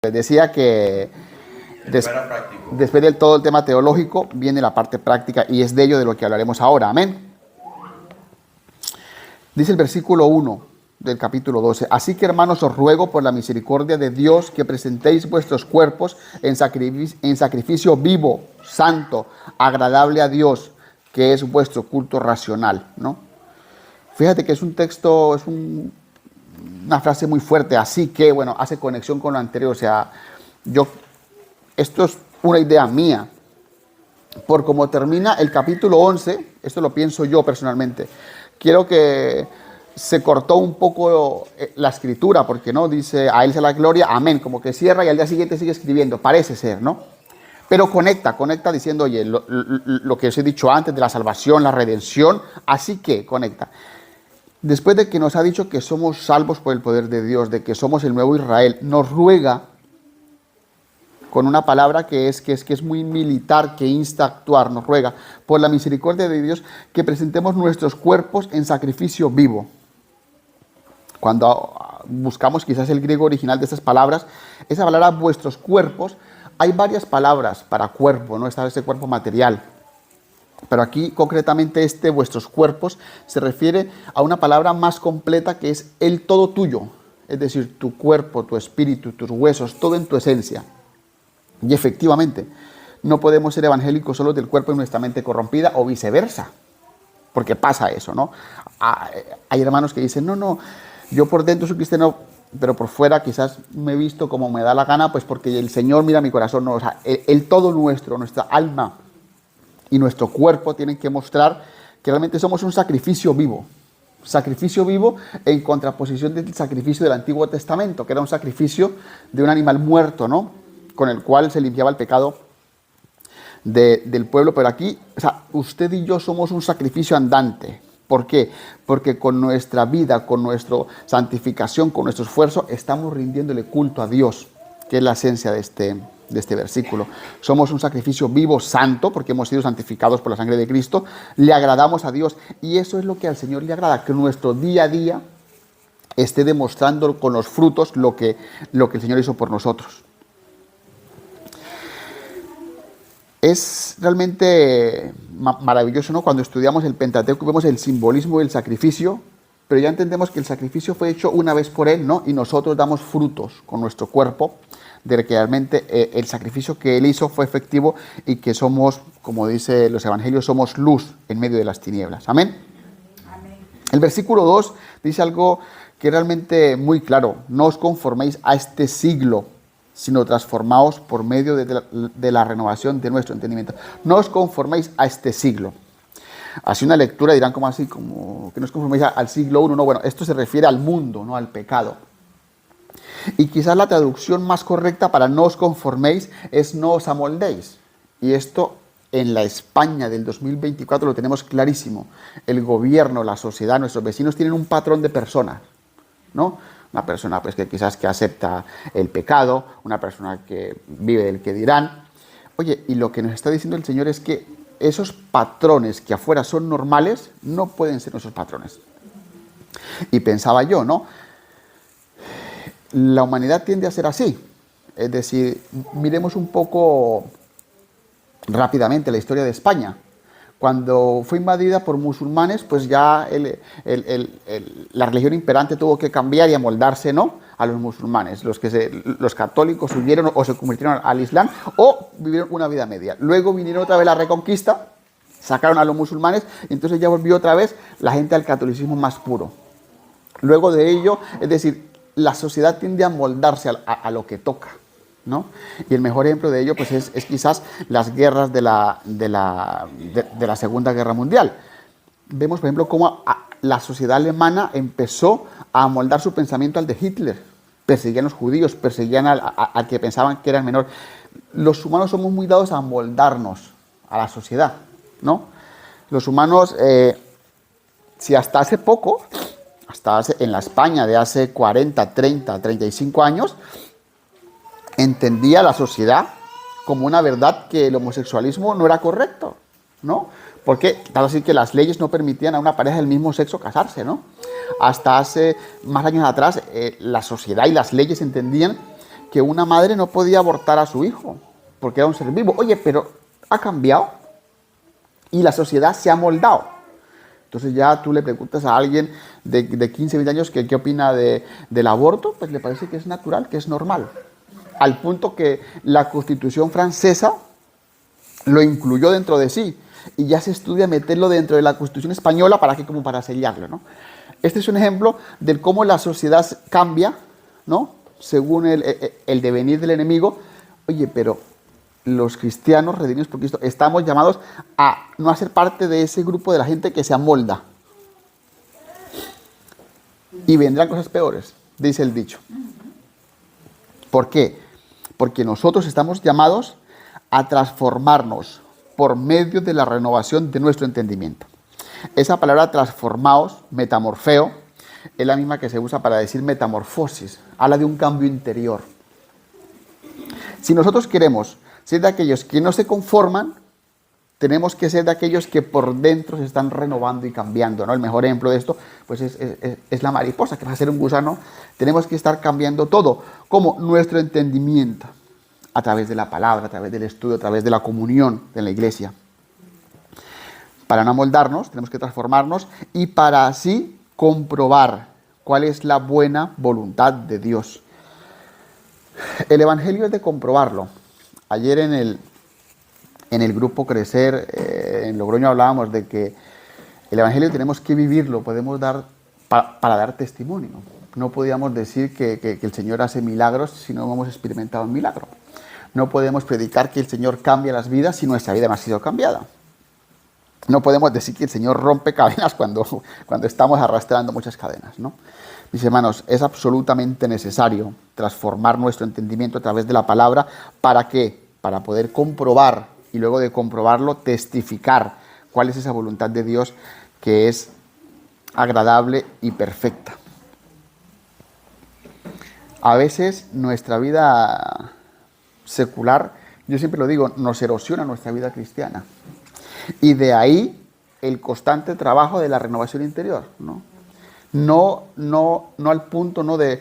Les decía que después del todo el tema teológico viene la parte práctica y es de ello de lo que hablaremos ahora. Amén. Dice el versículo 1 del capítulo 12. Así que, hermanos, os ruego por la misericordia de Dios que presentéis vuestros cuerpos en sacrificio vivo, santo, agradable a Dios, que es vuestro culto racional, ¿no? Fíjate que es un texto, una frase muy fuerte, así que, bueno, hace conexión con lo anterior. O sea, esto es una idea mía. Por cómo termina el capítulo 11, esto lo pienso yo personalmente, quiero que se cortó un poco la escritura, porque no dice a él sea la gloria, amén, como que cierra y al día siguiente sigue escribiendo, parece ser, ¿no? Pero conecta diciendo, oye, lo que os he dicho antes de la salvación, la redención, así que conecta. Después de que nos ha dicho que somos salvos por el poder de Dios, de que somos el nuevo Israel, nos ruega con una palabra que es muy militar, que insta a actuar, nos ruega por la misericordia de Dios que presentemos nuestros cuerpos en sacrificio vivo. Cuando buscamos quizás el griego original de estas palabras, esa palabra vuestros cuerpos, hay varias palabras para cuerpo, ¿no? Está ese cuerpo material. Pero aquí concretamente vuestros cuerpos, se refiere a una palabra más completa que es el todo tuyo. Es decir, tu cuerpo, tu espíritu, tus huesos, todo en tu esencia. Y efectivamente, no podemos ser evangélicos solo del cuerpo y nuestra mente corrompida o viceversa. Porque pasa eso, ¿no? Hay hermanos que dicen, no, yo por dentro soy cristiano, pero por fuera quizás me he visto como me da la gana, pues porque el Señor mira mi corazón. No, o sea, el todo nuestro, nuestra alma y nuestro cuerpo tienen que mostrar que realmente somos un sacrificio vivo. Sacrificio vivo en contraposición del sacrificio del Antiguo Testamento, que era un sacrificio de un animal muerto, ¿no? Con el cual se limpiaba el pecado del pueblo. Pero aquí, o sea, usted y yo somos un sacrificio andante. ¿Por qué? Porque con nuestra vida, con nuestra santificación, con nuestro esfuerzo, estamos rindiéndole culto a Dios, que es la esencia de este versículo. Somos un sacrificio vivo, santo, porque hemos sido santificados por la sangre de Cristo. Le agradamos a Dios y eso es lo que al Señor le agrada, que nuestro día a día esté demostrando con los frutos lo que el Señor hizo por nosotros. Es realmente maravilloso, ¿no? Cuando estudiamos el Pentateuco vemos el simbolismo del sacrificio, pero ya entendemos que el sacrificio fue hecho una vez por Él, ¿no? Y nosotros damos frutos con nuestro cuerpo de que realmente el sacrificio que Él hizo fue efectivo y que somos, como dice los evangelios, somos luz en medio de las tinieblas. ¿Amén? Amén. El versículo 2 dice algo que es realmente muy claro. No os conforméis a este siglo, sino transformaos por medio de la renovación de nuestro entendimiento. No os conforméis a este siglo. Así una lectura dirán como así, como que no os conforméis al siglo I. No, bueno, esto se refiere al mundo, no al pecado. Y quizás la traducción más correcta para no os conforméis es no os amoldéis. Y esto en la España del 2024 lo tenemos clarísimo. El gobierno, la sociedad, nuestros vecinos tienen un patrón de personas, ¿no? Una persona pues, que quizás que acepta el pecado, una persona que vive del que dirán. Oye, y lo que nos está diciendo el Señor es que esos patrones que afuera son normales no pueden ser nuestros patrones. Y pensaba yo, ¿no? La humanidad tiende a ser así. Es decir, miremos un poco rápidamente la historia de España. Cuando fue invadida por musulmanes, pues ya la religión imperante tuvo que cambiar y amoldarse, ¿no?, a los musulmanes. Los católicos huyeron o se convirtieron al Islam o vivieron una vida media. Luego vinieron otra vez la Reconquista, sacaron a los musulmanes y entonces ya volvió otra vez la gente al catolicismo más puro. Luego de ello, es decir, la sociedad tiende a moldarse a lo que toca, ¿no? Y el mejor ejemplo de ello pues es quizás las guerras de la Segunda Guerra Mundial. Vemos, por ejemplo, cómo la sociedad alemana empezó a amoldar su pensamiento al de Hitler. Perseguían a los judíos, perseguían al que pensaban que era el menor. Los humanos somos muy dados a amoldarnos a la sociedad, ¿no? Los humanos, si hasta hace poco, en la España de hace 40, 30, 35 años, entendía la sociedad como una verdad que el homosexualismo no era correcto, ¿no? Porque, tal así que las leyes no permitían a una pareja del mismo sexo casarse, ¿no? Hasta hace más años atrás, la sociedad y las leyes entendían que una madre no podía abortar a su hijo, porque era un ser vivo. Oye, pero ha cambiado y la sociedad se ha moldado. Entonces ya tú le preguntas a alguien de 15, 20 años que qué opina del aborto, pues le parece que es natural, que es normal. Al punto que la Constitución francesa lo incluyó dentro de sí y ya se estudia meterlo dentro de la Constitución española. ¿Para qué? Como para sellarlo, ¿no? Este es un ejemplo de cómo la sociedad cambia, ¿no? Según el devenir del enemigo. Oye, pero los cristianos redimidos por Cristo estamos llamados a no ser parte de ese grupo de la gente que se amolda. Y vendrán cosas peores, dice el dicho. ¿Por qué? Porque nosotros estamos llamados a transformarnos por medio de la renovación de nuestro entendimiento. Esa palabra transformaos, metamorfeo, es la misma que se usa para decir metamorfosis. Habla de un cambio interior. Si nosotros queremos ser de aquellos que no se conforman, tenemos que ser de aquellos que por dentro se están renovando y cambiando, ¿no? El mejor ejemplo de esto pues es la mariposa, que va a ser un gusano. Tenemos que estar cambiando todo, como nuestro entendimiento, a través de la palabra, a través del estudio, a través de la comunión de la iglesia. Para no amoldarnos, tenemos que transformarnos y para así comprobar cuál es la buena voluntad de Dios. El Evangelio es de comprobarlo. Ayer en el grupo Crecer, en Logroño, hablábamos de que el Evangelio tenemos que vivirlo, podemos dar para dar testimonio. No podíamos decir que el Señor hace milagros si no hemos experimentado un milagro. No podemos predicar que el Señor cambia las vidas si nuestra vida no ha sido cambiada. No podemos decir que el Señor rompe cadenas cuando estamos arrastrando muchas cadenas, ¿no? Mis hermanos, es absolutamente necesario transformar nuestro entendimiento a través de la palabra. ¿Para qué? Para poder comprobar y luego de comprobarlo testificar cuál es esa voluntad de Dios que es agradable y perfecta. A veces nuestra vida secular, yo siempre lo digo, nos erosiona nuestra vida cristiana. Y de ahí el constante trabajo de la renovación interior, ¿no? No al punto, ¿no?, de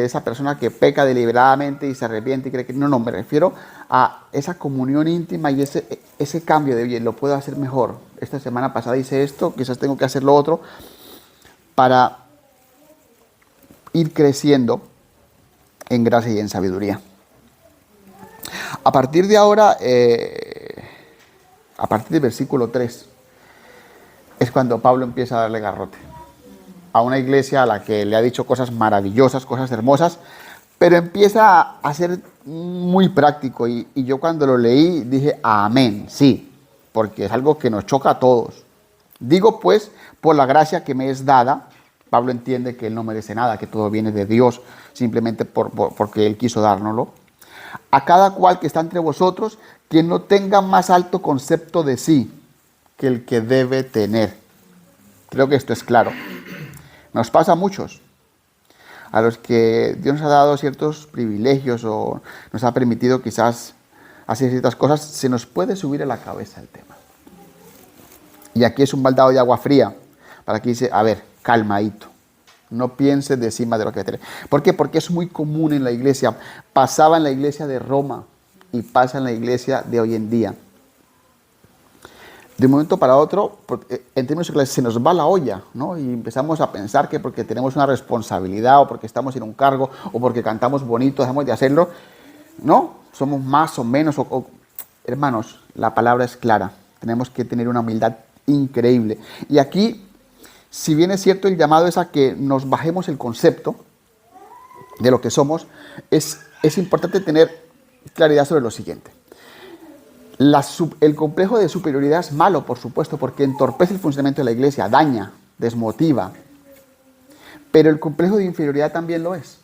esa persona que peca deliberadamente y se arrepiente y cree que... No, me refiero a esa comunión íntima y ese cambio de, oye, lo puedo hacer mejor. Esta semana pasada hice esto, quizás tengo que hacer lo otro, para ir creciendo en gracia y en sabiduría. A partir de ahora, a partir del versículo 3, es cuando Pablo empieza a darle garrote a una iglesia a la que le ha dicho cosas maravillosas, cosas hermosas, pero empieza a ser muy práctico. Y yo cuando lo leí dije, amén, sí, porque es algo que nos choca a todos. Digo pues, por la gracia que me es dada, Pablo entiende que él no merece nada, que todo viene de Dios, simplemente porque él quiso dárnoslo. A cada cual que está entre vosotros, que no tenga más alto concepto de sí que el que debe tener. Creo que esto es claro. Nos pasa a muchos, a los que Dios nos ha dado ciertos privilegios o nos ha permitido quizás hacer ciertas cosas, se nos puede subir a la cabeza el tema. Y aquí es un baldado de agua fría, para que dice, a ver, calmadito, no pienses de encima de lo que tiene. ¿Por qué? Porque es muy común en la iglesia, pasaba en la iglesia de Roma y pasa en la iglesia de hoy en día. De un momento para otro, en términos seculares, se nos va la olla, ¿no? Y empezamos a pensar que porque tenemos una responsabilidad o porque estamos en un cargo o porque cantamos bonito dejamos de hacerlo. No, somos más o menos. Hermanos, la palabra es clara. Tenemos que tener una humildad increíble. Y aquí, si bien es cierto, el llamado es a que nos bajemos el concepto de lo que somos, es importante tener claridad sobre lo siguiente. El complejo de superioridad es malo, por supuesto, porque entorpece el funcionamiento de la iglesia, daña, desmotiva. Pero el complejo de inferioridad también lo es.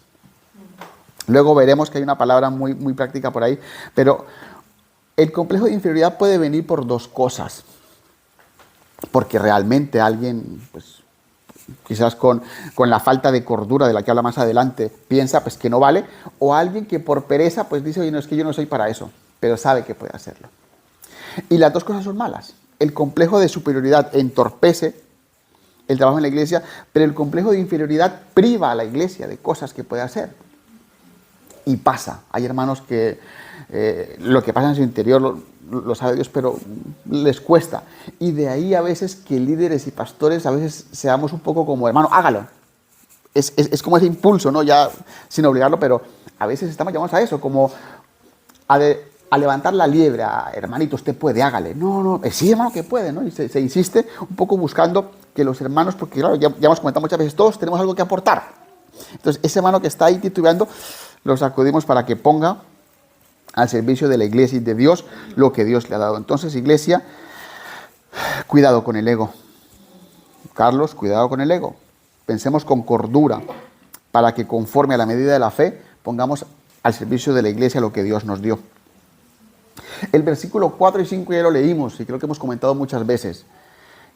Luego veremos que hay una palabra muy, muy práctica por ahí, pero el complejo de inferioridad puede venir por dos cosas. Porque realmente alguien, pues, quizás con la falta de cordura de la que habla más adelante, piensa pues que no vale, o alguien que por pereza pues dice, oye, no, es que yo no soy para eso, pero sabe que puede hacerlo. Y las dos cosas son malas. El complejo de superioridad entorpece el trabajo en la iglesia, pero el complejo de inferioridad priva a la iglesia de cosas que puede hacer. y pasa. Hay hermanos que lo que pasa en su interior lo sabe Dios, pero les cuesta. Y de ahí a veces que líderes y pastores a veces seamos un poco como, hermano, hágalo. Es como ese impulso, ¿no? Ya sin obligarlo, pero a veces estamos llamados a eso, como a levantar la liebre, hermanito, usted puede, hágale. No, sí, hermano, que puede, ¿no? Y se insiste un poco buscando que los hermanos, porque claro, ya hemos comentado muchas veces, todos tenemos algo que aportar. Entonces, ese hermano que está ahí titubeando, lo sacudimos para que ponga al servicio de la iglesia y de Dios lo que Dios le ha dado. Entonces, iglesia, cuidado con el ego. Carlos, cuidado con el ego. Pensemos con cordura para que conforme a la medida de la fe pongamos al servicio de la iglesia lo que Dios nos dio. El versículo 4 y 5 ya lo leímos y creo que hemos comentado muchas veces.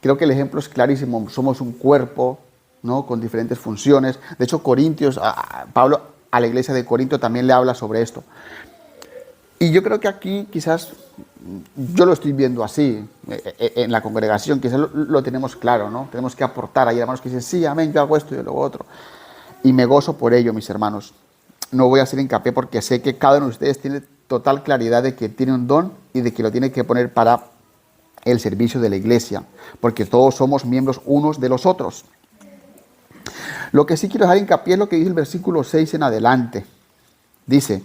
Creo que el ejemplo es clarísimo. Somos un cuerpo, ¿no? Con diferentes funciones. De hecho, Pablo a la iglesia de Corinto también le habla sobre esto. Y yo creo que aquí quizás, yo lo estoy viendo así, en la congregación, quizás lo tenemos claro, ¿no? Tenemos que aportar. Hay hermanos que dicen, sí, amén, yo hago esto y yo luego otro. Y me gozo por ello, mis hermanos. No voy a hacer hincapié porque sé que cada uno de ustedes tiene total claridad de que tiene un don y de que lo tiene que poner para el servicio de la iglesia, porque todos somos miembros unos de los otros. Lo que sí quiero dejar hincapié es lo que dice el versículo 6 en adelante. Dice,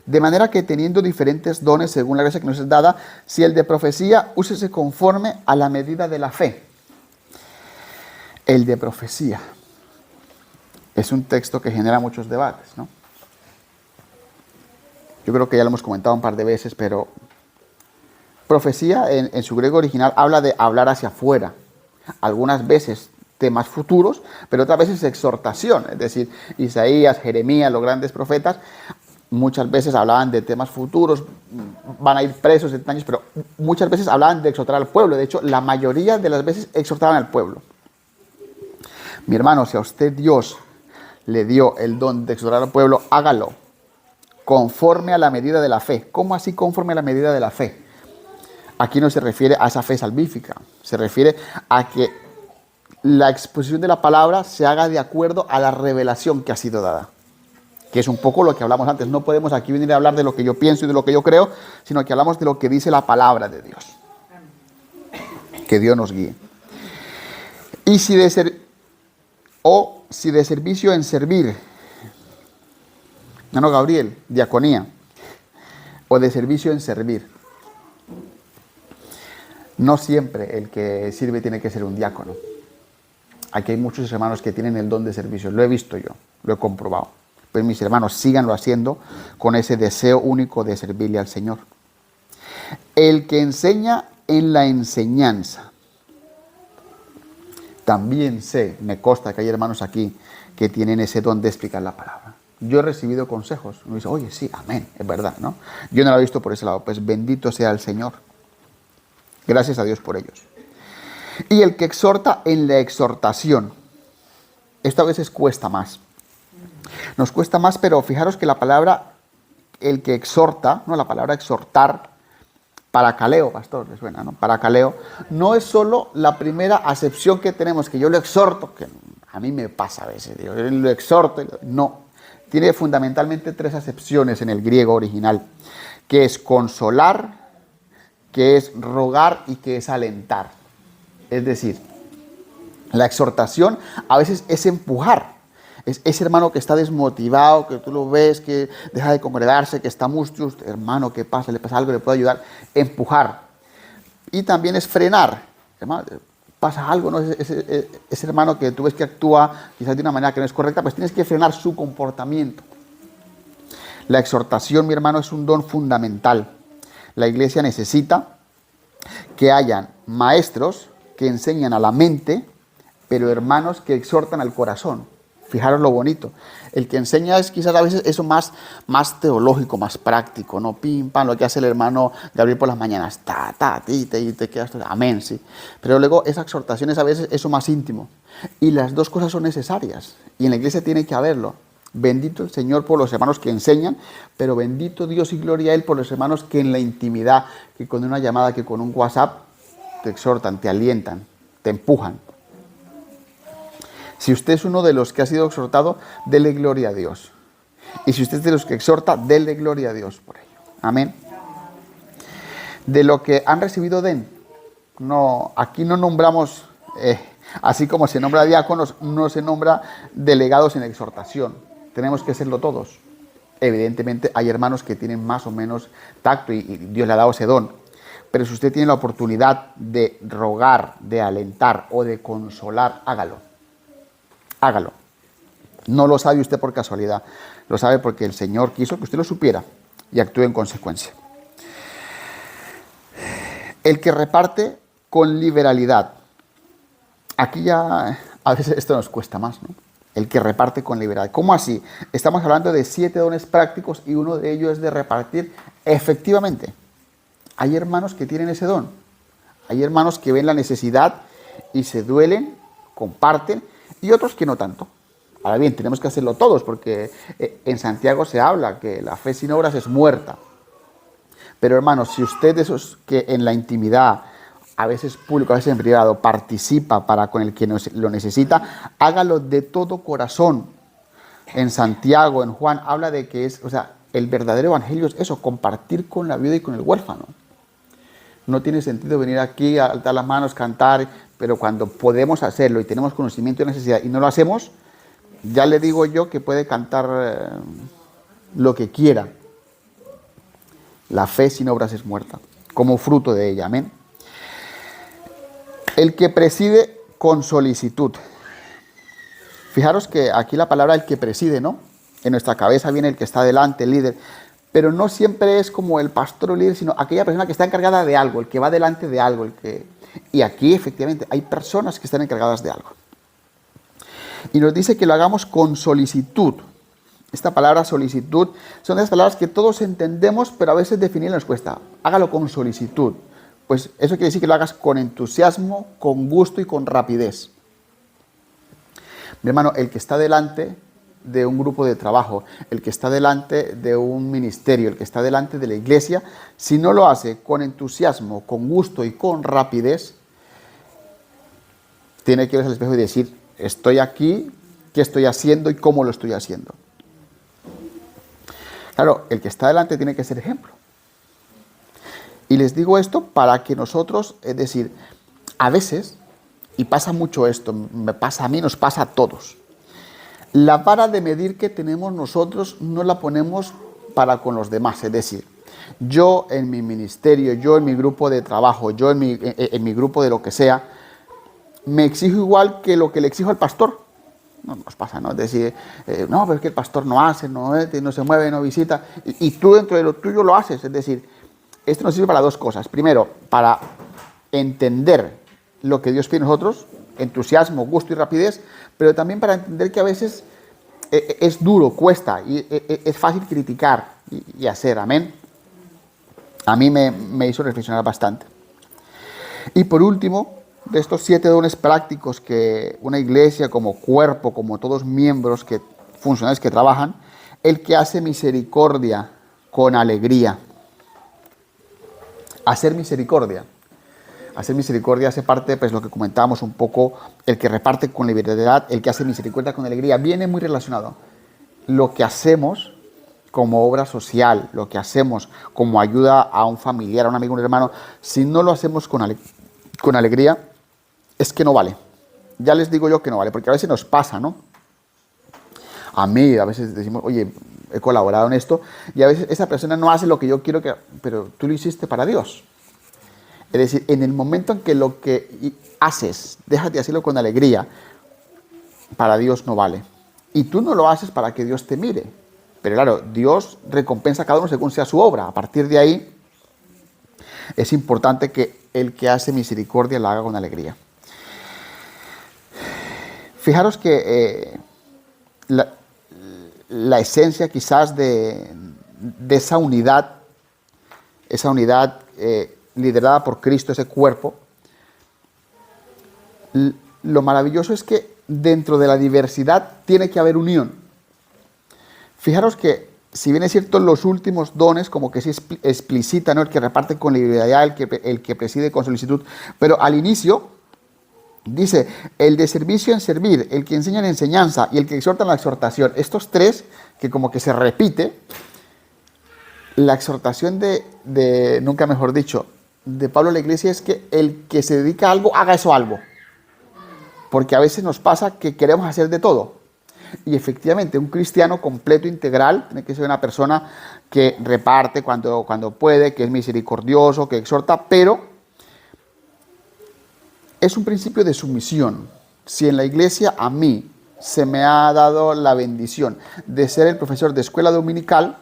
de manera que teniendo diferentes dones según la gracia que nos es dada, si el de profecía, úsese conforme a la medida de la fe. El de profecía es un texto que genera muchos debates, ¿no? Yo creo que ya lo hemos comentado un par de veces, pero profecía en su griego original habla de hablar hacia afuera. Algunas veces temas futuros, pero otras veces exhortación. Es decir, Isaías, Jeremías, los grandes profetas, muchas veces hablaban de temas futuros, van a ir presos en años, pero muchas veces hablaban de exhortar al pueblo. De hecho, la mayoría de las veces exhortaban al pueblo. Mi hermano, si a usted Dios le dio el don de exhortar al pueblo, hágalo conforme a la medida de la fe. ¿Cómo así conforme a la medida de la fe? Aquí no se refiere a esa fe salvífica, se refiere a que la exposición de la palabra se haga de acuerdo a la revelación que ha sido dada, que es un poco lo que hablamos antes. No podemos aquí venir a hablar de lo que yo pienso y de lo que yo creo, sino que hablamos de lo que dice la palabra de Dios. Que Dios nos guíe. Y si de servicio en servir, no, Gabriel, diaconía, o de servicio en servir. No siempre el que sirve tiene que ser un diácono. Aquí hay muchos hermanos que tienen el don de servicio. Lo he visto yo, lo he comprobado. Pues mis hermanos, síganlo haciendo con ese deseo único de servirle al Señor. El que enseña en la enseñanza. También sé, me consta que hay hermanos aquí que tienen ese don de explicar la palabra. Yo he recibido consejos. Uno dice, oye, sí, amén, es verdad, ¿no? Yo no lo he visto por ese lado. Pues bendito sea el Señor. Gracias a Dios por ellos. Y el que exhorta en la exhortación. Esto a veces cuesta más. Nos cuesta más, pero fijaros que la palabra, el que exhorta, ¿no? La palabra exhortar, paracaleo, pastor, les suena, ¿no? Paracaleo, no es solo la primera acepción que tenemos, que yo lo exhorto, que a mí me pasa a veces, digo, yo lo exhorto, no. Tiene fundamentalmente tres acepciones en el griego original, que es consolar, que es rogar y que es alentar. Es decir, la exhortación a veces es empujar. Es ese hermano que está desmotivado, que tú lo ves, que deja de congregarse, que está mustio, hermano, ¿qué pasa? ¿Le pasa algo? ¿Le puedo ayudar? Empujar. Y también es frenar. Hermano, pasa algo, ¿no? Ese hermano que tú ves que actúa quizás de una manera que no es correcta, pues tienes que frenar su comportamiento. La exhortación, mi hermano, es un don fundamental. La iglesia necesita que hayan maestros que enseñan a la mente, pero hermanos que exhortan al corazón. Fijaros lo bonito. El que enseña es quizás a veces eso más teológico, más práctico, ¿no? Pim, pam, lo que hace el hermano Gabriel por las mañanas. Y te quedas todo. Amén, sí. Pero luego esa exhortación es a veces eso más íntimo. Y las dos cosas son necesarias. Y en la iglesia tiene que haberlo. Bendito el Señor por los hermanos que enseñan, pero bendito Dios y gloria a Él por los hermanos que en la intimidad, que con una llamada, que con un WhatsApp, te exhortan, te alientan, te empujan. Si usted es uno de los que ha sido exhortado, dele gloria a Dios. Y si usted es de los que exhorta, denle gloria a Dios por ello. Amén. De lo que han recibido, den. No, aquí no nombramos, así como se nombra diáconos, no se nombra delegados en exhortación. Tenemos que serlo todos. Evidentemente hay hermanos que tienen más o menos tacto y Dios le ha dado ese don. Pero si usted tiene la oportunidad de rogar, de alentar o de consolar, hágalo. Hágalo. No lo sabe usted por casualidad. Lo sabe porque el Señor quiso que usted lo supiera y actúe en consecuencia. El que reparte con liberalidad. Aquí ya a veces esto nos cuesta más, ¿no? El que reparte con liberalidad. ¿Cómo así? Estamos hablando de 7 dones prácticos y uno de ellos es de repartir. Efectivamente, hay hermanos que tienen ese don. Hay hermanos que ven la necesidad y se duelen, comparten, y otros que no tanto. Ahora bien, tenemos que hacerlo todos, porque en Santiago se habla que la fe sin obras es muerta. Pero hermanos, si usted de esos que en la intimidad, a veces público, a veces en privado, participa para con el que lo necesita, hágalo de todo corazón. En Santiago, en Juan, habla de que es, el verdadero evangelio es eso, compartir con la viuda y con el huérfano. No tiene sentido venir aquí a alzar las manos, cantar, pero cuando podemos hacerlo y tenemos conocimiento y necesidad y no lo hacemos, ya le digo yo que puede cantar lo que quiera. La fe sin obras es muerta, como fruto de ella. Amén. El que preside con solicitud. Fijaros que aquí la palabra el que preside, ¿no? En nuestra cabeza viene el que está delante, el líder. Pero no siempre es como el pastor o líder, sino aquella persona que está encargada de algo, el que va delante de algo. Y aquí efectivamente hay personas que están encargadas de algo. Y nos dice que lo hagamos con solicitud. Esta palabra solicitud son esas palabras que todos entendemos, pero a veces definirlas nos cuesta. Hágalo con solicitud. Pues eso quiere decir que lo hagas con entusiasmo, con gusto y con rapidez. Mi hermano, el que está delante de un grupo de trabajo, el que está delante de un ministerio, el que está delante de la iglesia, si no lo hace con entusiasmo, con gusto y con rapidez, tiene que irse al espejo y decir, estoy aquí, ¿qué estoy haciendo y cómo lo estoy haciendo? Claro, el que está delante tiene que ser ejemplo. Y les digo esto para que nosotros, es decir, a veces, y pasa mucho esto, me pasa a mí, nos pasa a todos, la vara de medir que tenemos nosotros no la ponemos para con los demás, es decir, yo en mi ministerio, yo en mi grupo de trabajo, yo en mi grupo de lo que sea, me exijo igual que lo que le exijo al pastor. No nos pasa, ¿no? Es decir, no, pero es que el pastor no hace, no se mueve, no visita, y tú dentro de lo tuyo lo haces. Es decir, esto nos sirve para 2 cosas. Primero, para entender lo que Dios pide de nosotros, entusiasmo, gusto y rapidez, pero también para entender que a veces es duro, cuesta, y es fácil criticar y hacer. Amén. A mí me hizo reflexionar bastante. Y por último, de estos 7 dones prácticos que una iglesia como cuerpo, como todos miembros, funcionarios que trabajan, el que hace misericordia con alegría. Hacer misericordia. Hacer misericordia hace parte, pues lo que comentábamos un poco, el que reparte con libertad, el que hace misericordia con alegría, viene muy relacionado. Lo que hacemos como obra social, lo que hacemos como ayuda a un familiar, a un amigo, a un hermano, si no lo hacemos con alegría, es que no vale. Ya les digo yo que no vale, porque a veces nos pasa, ¿no? A mí, a veces decimos, oye, he colaborado en esto, y a veces esa persona no hace lo que yo quiero que... Pero tú lo hiciste para Dios. Es decir, en el momento en que lo que haces, dejas de hacerlo con alegría, para Dios no vale. Y tú no lo haces para que Dios te mire. Pero claro, Dios recompensa a cada uno según sea su obra. A partir de ahí, es importante que el que hace misericordia la haga con alegría. Fijaros que la esencia quizás de esa unidad liderada por Cristo, ese cuerpo, lo maravilloso es que dentro de la diversidad tiene que haber unión. Fijaros que, si bien es cierto, los últimos dones como que se explicita, ¿no? El que reparte con liberalidad, el que preside con solicitud, pero al inicio Dice, el de servicio en servir, el que enseña en enseñanza y el que exhorta en la exhortación. Estos tres, que como que se repite, la exhortación nunca mejor dicho, de Pablo a la iglesia es que el que se dedica a algo, haga eso algo. Porque a veces nos pasa que queremos hacer de todo. Y efectivamente, un cristiano completo, integral, tiene que ser una persona que reparte cuando puede, que es misericordioso, que exhorta, pero es un principio de sumisión. Si en la iglesia a mí se me ha dado la bendición de ser el profesor de escuela dominical,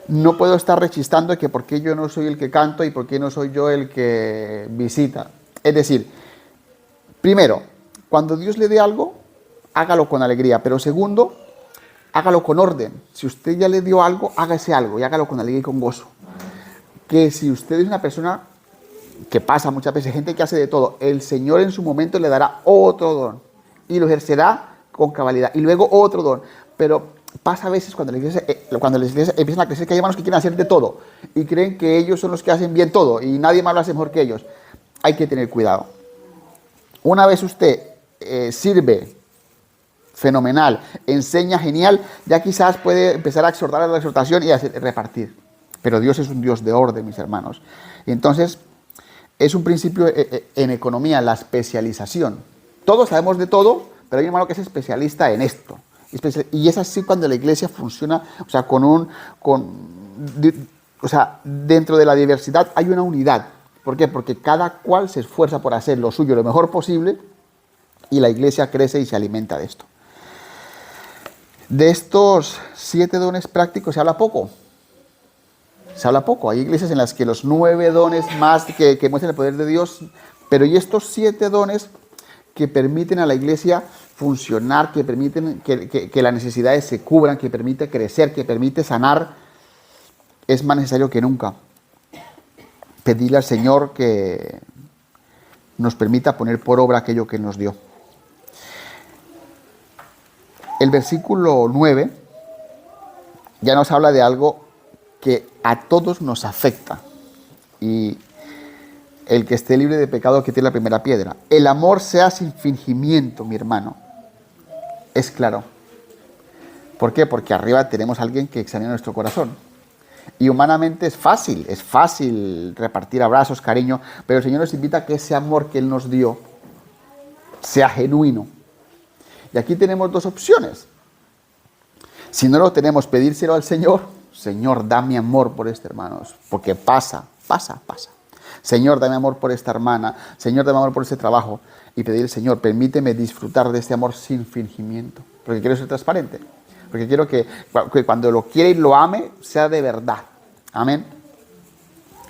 no puedo estar rechistando que por qué yo no soy el que canto y por qué no soy yo el que visita. Es decir, primero, cuando Dios le dé algo, hágalo con alegría. Pero segundo, hágalo con orden. Si usted ya le dio algo, hágase algo y hágalo con alegría y con gozo. Que si usted es una persona que pasa muchas veces, gente que hace de todo, el Señor en su momento le dará otro don y lo ejercerá con cabalidad. Y luego otro don. Pero pasa a veces cuando las iglesias empiezan a crecer que hay hermanos que quieren hacer de todo y creen que ellos son los que hacen bien todo y nadie más lo hace mejor que ellos. Hay que tener cuidado. Una vez usted sirve fenomenal, enseña genial, ya quizás puede empezar a exhortar a la exhortación y a repartir. Pero Dios es un Dios de orden, mis hermanos. Y entonces, es un principio en economía, la especialización. Todos sabemos de todo, pero hay un hermano que es especialista en esto. Y es así cuando la iglesia funciona, o sea, dentro de la diversidad hay una unidad. ¿Por qué? Porque cada cual se esfuerza por hacer lo suyo lo mejor posible y la iglesia crece y se alimenta de esto. De estos 7 dones prácticos se habla poco. Se habla poco. Hay iglesias en las que los 9 dones más que muestran el poder de Dios, pero y estos 7 dones que permiten a la iglesia funcionar, que permiten que las necesidades se cubran, que permite crecer, que permite sanar, es más necesario que nunca. Pedirle al Señor que nos permita poner por obra aquello que Él nos dio. El versículo 9 ya nos habla de algo que a todos nos afecta. Y el que esté libre de pecado que tire la primera piedra. El amor sea sin fingimiento, mi hermano. Es claro. ¿Por qué? Porque arriba tenemos a alguien que examina nuestro corazón. Y humanamente es fácil repartir abrazos, cariño, pero el Señor nos invita a que ese amor que Él nos dio sea genuino. Y aquí tenemos 2 opciones. Si no lo tenemos, pedírselo al Señor. Señor, dame amor por este hermano, porque pasa. Señor, dame amor por esta hermana. Señor, dame amor por este trabajo. Y pedir al Señor, permíteme disfrutar de este amor sin fingimiento. Porque quiero ser transparente. Porque quiero que cuando lo quiera y lo ame, sea de verdad. Amén.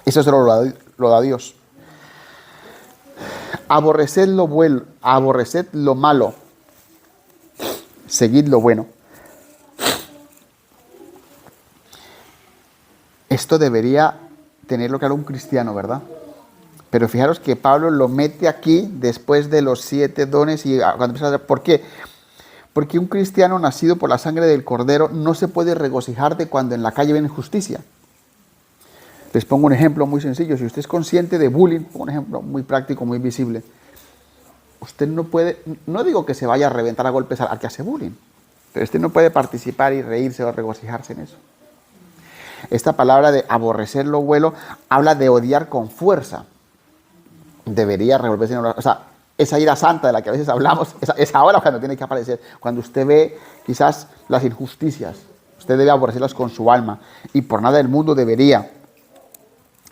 Eso solo lo da Dios. Aborreced lo malo. Seguid lo bueno. Esto debería tenerlo claro un cristiano, ¿verdad? Pero fijaros que Pablo lo mete aquí después de los 7 dones y cuando empieza a decir, ¿por qué? Porque un cristiano nacido por la sangre del Cordero no se puede regocijar de cuando en la calle ven injusticia. Les pongo un ejemplo muy sencillo. Si usted es consciente de bullying, pongo un ejemplo muy práctico, muy visible. Usted no puede, no digo que se vaya a reventar a golpes al que hace bullying, pero usted no puede participar y reírse o regocijarse en eso. Esta palabra de aborrecer lo bueno habla de odiar con fuerza. Debería revolverse en oración. O sea, esa ira santa de la que a veces hablamos, es ahora cuando tiene que aparecer. Cuando usted ve quizás las injusticias, usted debe aborrecerlas con su alma. Y por nada del mundo debería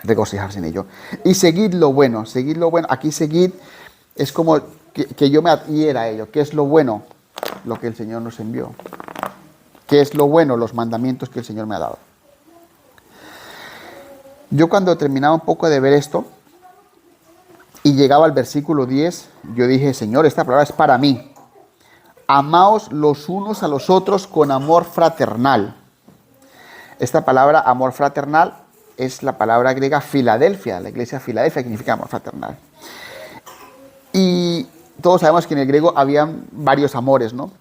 regocijarse en ello. Y seguid lo bueno. Seguid lo bueno. Aquí seguid es como que yo me adhiera a ello. ¿Qué es lo bueno? Lo que el Señor nos envió. ¿Qué es lo bueno? Los mandamientos que el Señor me ha dado. Yo cuando terminaba un poco de ver esto y llegaba al versículo 10, yo dije, Señor, esta palabra es para mí. Amaos los unos a los otros con amor fraternal. Esta palabra amor fraternal es la palabra griega Filadelfia, la iglesia Filadelfia, que significa amor fraternal. Y todos sabemos que en el griego habían varios amores, ¿no?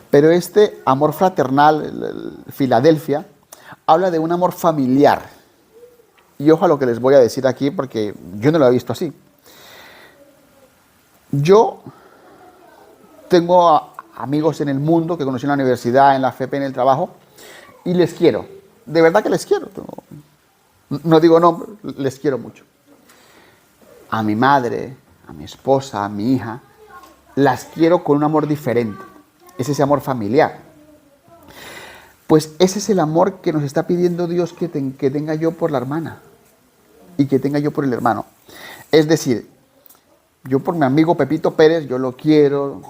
Pero este amor fraternal, Filadelfia, habla de un amor familiar. Y ojo a lo que les voy a decir aquí, porque yo no lo he visto así. Yo tengo amigos en el mundo que conocí en la universidad, en la FP, en el trabajo, y les quiero. De verdad que les quiero. No digo nombres, les quiero mucho. A mi madre, a mi esposa, a mi hija, las quiero con un amor diferente. Es ese amor familiar. Pues ese es el amor que nos está pidiendo Dios que tenga yo por la hermana y que tenga yo por el hermano. Es decir, yo por mi amigo Pepito Pérez, yo lo quiero,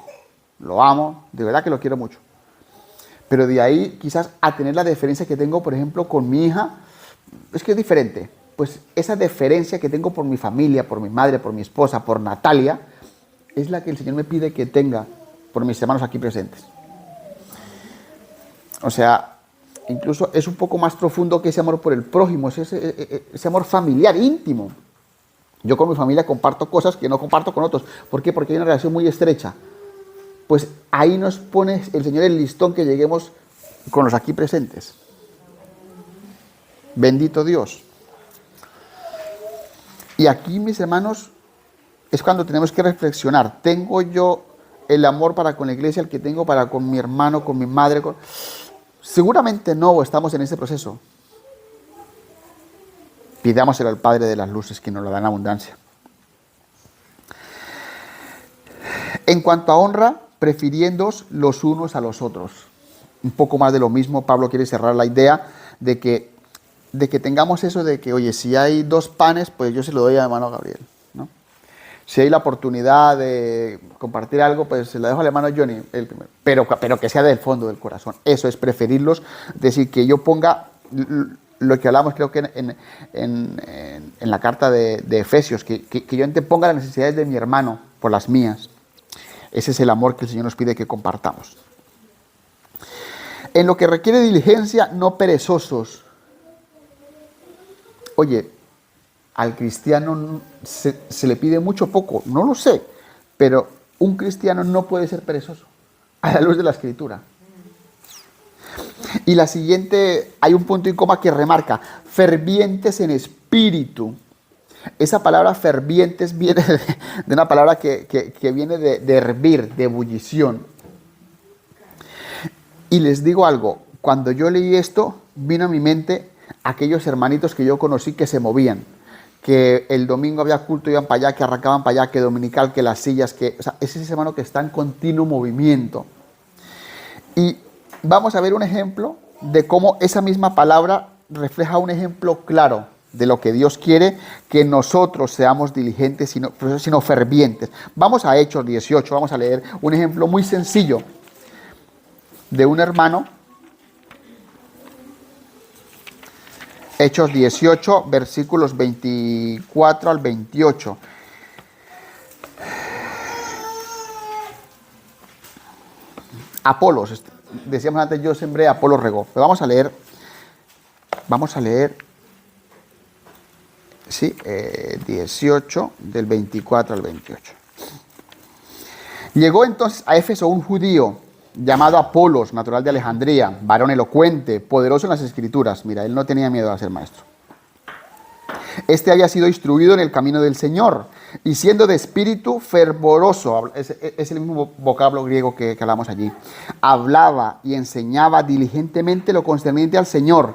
lo amo, de verdad que lo quiero mucho. Pero de ahí quizás a tener la deferencia que tengo, por ejemplo, con mi hija, es que es diferente. Pues esa deferencia que tengo por mi familia, por mi madre, por mi esposa, por Natalia, es la que el Señor me pide que tenga por mis hermanos aquí presentes. O sea, incluso es un poco más profundo que ese amor por el prójimo, es ese amor familiar, íntimo. Yo con mi familia comparto cosas que no comparto con otros. ¿Por qué? Porque hay una relación muy estrecha. Pues ahí nos pone el Señor el listón que lleguemos con los aquí presentes. Bendito Dios. Y aquí, mis hermanos, es cuando tenemos que reflexionar. ¿Tengo yo el amor para con la iglesia, el que tengo para con mi hermano, con mi madre? Seguramente no, o estamos en ese proceso. Pidámoselo al Padre de las Luces, que nos lo da en abundancia. En cuanto a honra, prefiriéndoos los unos a los otros. Un poco más de lo mismo, Pablo quiere cerrar la idea de que tengamos eso de que, oye, si hay 2 panes, pues yo se lo doy a mi hermano Gabriel, ¿no? Si hay la oportunidad de compartir algo, pues se la dejo al hermano Johnny, el primero. Pero que sea del fondo del corazón. Eso es preferirlos, decir, que yo ponga lo que hablamos, creo que en la carta de Efesios, que yo anteponga las necesidades de mi hermano por las mías. Ese es el amor que el Señor nos pide que compartamos. En lo que requiere diligencia, no perezosos. Oye, al cristiano se le pide mucho poco, no lo sé, pero un cristiano no puede ser perezoso, a la luz de la Escritura. Y la siguiente, hay un punto y coma que remarca, fervientes en espíritu. Esa palabra fervientes viene de una palabra que viene de hervir, de ebullición. Y les digo algo, cuando yo leí esto, vino a mi mente aquellos hermanitos que yo conocí que se movían, que el domingo había culto, iban para allá, que arrancaban para allá, que dominical, que las sillas, o sea, es ese hermano que está en continuo movimiento. Y vamos a ver un ejemplo de cómo esa misma palabra refleja un ejemplo claro de lo que Dios quiere, que nosotros seamos diligentes, sino fervientes. Vamos a Hechos 18, vamos a leer un ejemplo muy sencillo de un hermano. Hechos 18, versículos 24 al 28. Apolos, decíamos antes, yo sembré, Apolos regó. Pero vamos a leer, sí, 18, del 24 al 28. Llegó entonces a Éfeso un judío llamado Apolos, natural de Alejandría, varón elocuente, poderoso en las Escrituras. Mira, él no tenía miedo a ser maestro. Este había sido instruido en el camino del Señor, y siendo de espíritu fervoroso, es el mismo vocablo griego que hablamos allí, hablaba y enseñaba diligentemente lo concerniente al Señor,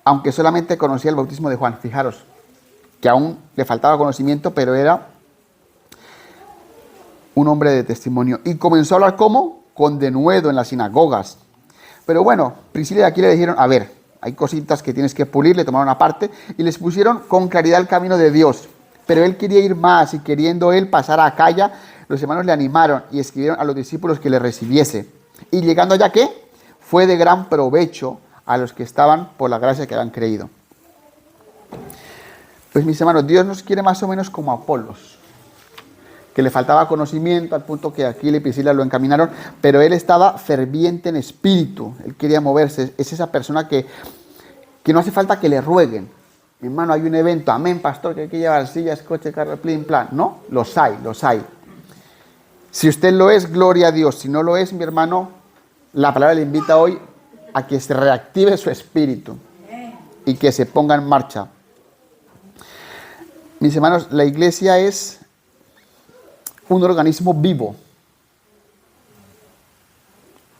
aunque solamente conocía el bautismo de Juan. Fijaros, que aún le faltaba conocimiento, pero era un hombre de testimonio. Y comenzó a hablar ¿cómo? Con denuedo en las sinagogas. Pero bueno, Priscila y Aquila le dijeron, a ver, hay cositas que tienes que pulir, le tomaron aparte y les pusieron con claridad el camino de Dios. Pero él quería ir más, y queriendo él pasar a Acaya, los hermanos le animaron y escribieron a los discípulos que le recibiese. Y llegando allá, ¿qué? Fue de gran provecho a los que estaban por la gracia que habían creído. Pues mis hermanos, Dios nos quiere más o menos como Apolos, que le faltaba conocimiento al punto que Aquila y Priscila lo encaminaron, pero él estaba ferviente en espíritu, él quería moverse. Es esa persona que no hace falta que le rueguen. Mi hermano, hay un evento, amén, pastor, que hay que llevar sillas, coche, carro, plin, plan. No, los hay. Si usted lo es, gloria a Dios. Si no lo es, mi hermano, la palabra le invita hoy a que se reactive su espíritu y que se ponga en marcha. Mis hermanos, la iglesia es un organismo vivo.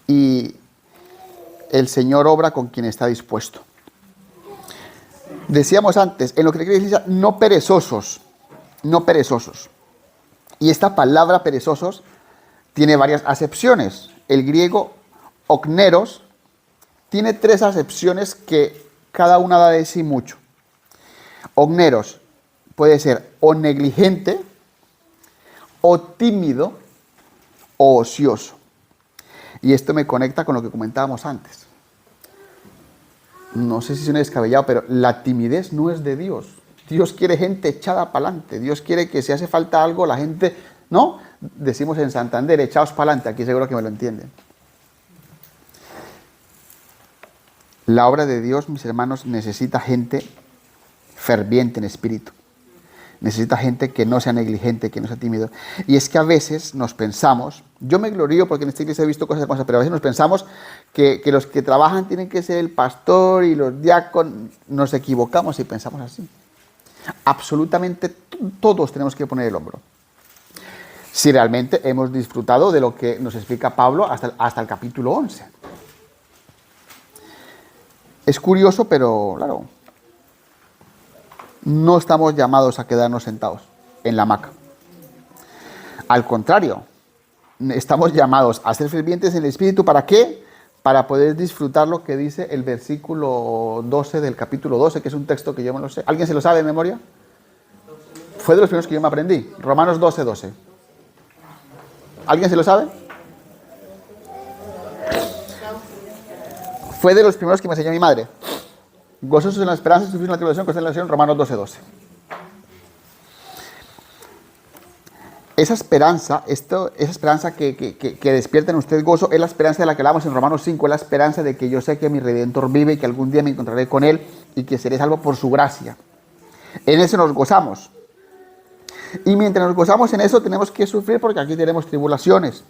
Y el Señor obra con quien está dispuesto. Decíamos antes, en lo que la iglesia, no perezosos, no perezosos. Y esta palabra perezosos tiene varias acepciones. El griego okneros tiene 3 acepciones que cada una da de sí mucho. Okneros puede ser o negligente, o tímido, o ocioso. Y esto me conecta con lo que comentábamos antes. No sé si suena descabellado, pero la timidez no es de Dios. Dios quiere gente echada para adelante. Dios quiere que si hace falta algo, la gente, ¿no? Decimos en Santander, echaos para adelante. Aquí seguro que me lo entienden. La obra de Dios, mis hermanos, necesita gente ferviente en espíritu. Necesita gente que no sea negligente, que no sea tímido. Y es que a veces nos pensamos, yo me glorío porque en esta iglesia he visto cosas hermosas, pero a veces nos pensamos que los que trabajan tienen que ser el pastor y los diáconos. Nos equivocamos y pensamos así. Absolutamente todos tenemos que poner el hombro. Si realmente hemos disfrutado de lo que nos explica Pablo hasta el capítulo 11. Es curioso, pero claro, no estamos llamados a quedarnos sentados en la hamaca. Al contrario, estamos llamados a ser fervientes en el Espíritu. ¿Para qué? Para poder disfrutar lo que dice el versículo 12 del capítulo 12, que es un texto que yo me lo sé. ¿Alguien se lo sabe de memoria? Fue de los primeros que yo me aprendí. Romanos 12, 12. ¿Alguien se lo sabe? Fue de los primeros que me enseñó mi madre. Gozosos en la esperanza, sufridos en la tribulación, gozosos en la acción, Romanos 12, 12. Esa esperanza, esa esperanza que despierta en usted gozo, es la esperanza de la que hablamos en Romanos 5, es la esperanza de que yo sé que mi Redentor vive y que algún día me encontraré con Él y que seré salvo por su gracia. En eso nos gozamos. Y mientras nos gozamos en eso tenemos que sufrir porque aquí tenemos tribulaciones.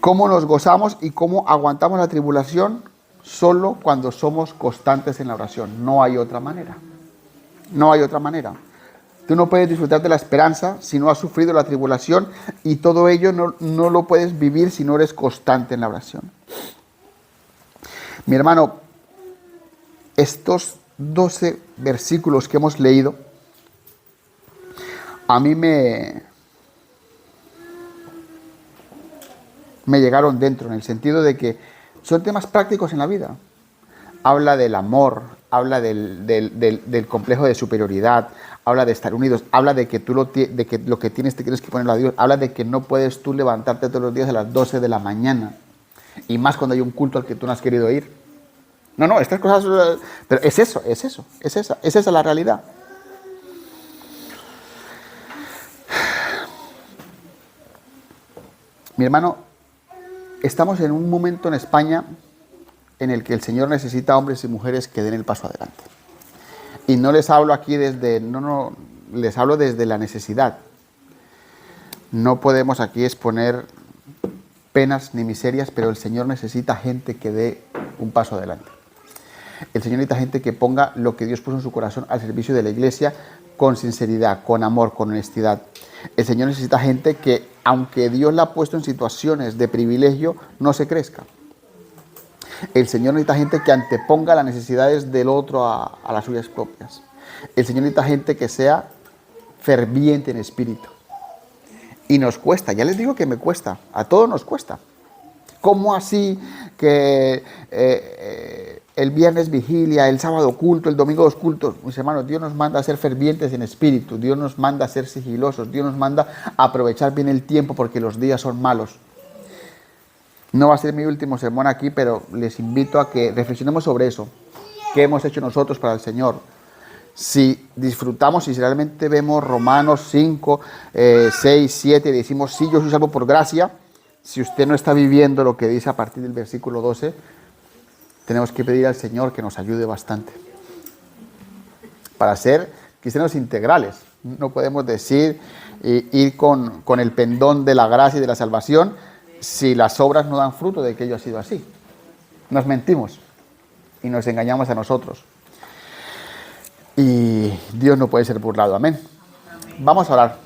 ¿Cómo nos gozamos y cómo aguantamos la tribulación? Solo cuando somos constantes en la oración. No hay otra manera. No hay otra manera. Tú no puedes disfrutar de la esperanza si no has sufrido la tribulación, y todo ello no lo puedes vivir si no eres constante en la oración. Mi hermano, estos 12 versículos que hemos leído, a mí me llegaron dentro, en el sentido de que son temas prácticos en la vida. Habla del amor, habla del complejo de superioridad, habla de estar unidos, habla de que lo que tienes te tienes que ponerlo a Dios, habla de que no puedes tú levantarte todos los días a las 12 de la mañana, y más cuando hay un culto al que tú no has querido ir. No, estas cosas, pero es esa la realidad. Mi hermano, estamos en un momento en España en el que el Señor necesita hombres y mujeres que den el paso adelante. Y no les hablo aquí les hablo desde la necesidad. No podemos aquí exponer penas ni miserias, pero el Señor necesita gente que dé un paso adelante. El Señor necesita gente que ponga lo que Dios puso en su corazón al servicio de la iglesia con sinceridad, con amor, con honestidad. El Señor necesita gente que, aunque Dios la ha puesto en situaciones de privilegio, no se crezca. El Señor necesita gente que anteponga las necesidades del otro a las suyas propias. El Señor necesita gente que sea ferviente en espíritu. Y nos cuesta, ya les digo que me cuesta, a todos nos cuesta. ¿Cómo así que el viernes vigilia, el sábado culto, el domingo dos cultos? Mis hermanos, Dios nos manda a ser fervientes en espíritu, Dios nos manda a ser sigilosos, Dios nos manda a aprovechar bien el tiempo porque los días son malos. No va a ser mi último sermón aquí, pero les invito a que reflexionemos sobre eso. ¿Qué hemos hecho nosotros para el Señor? Si disfrutamos, si realmente vemos Romanos 5, 6, 7, y decimos, sí, yo soy salvo por gracia. Si usted no está viviendo lo que dice a partir del versículo 12, tenemos que pedir al Señor que nos ayude bastante. Para ser cristianos integrales. No podemos decir ir con el pendón de la gracia y de la salvación si las obras no dan fruto de que ello ha sido así. Nos mentimos y nos engañamos a nosotros. Y Dios no puede ser burlado. Amén. Vamos a orar.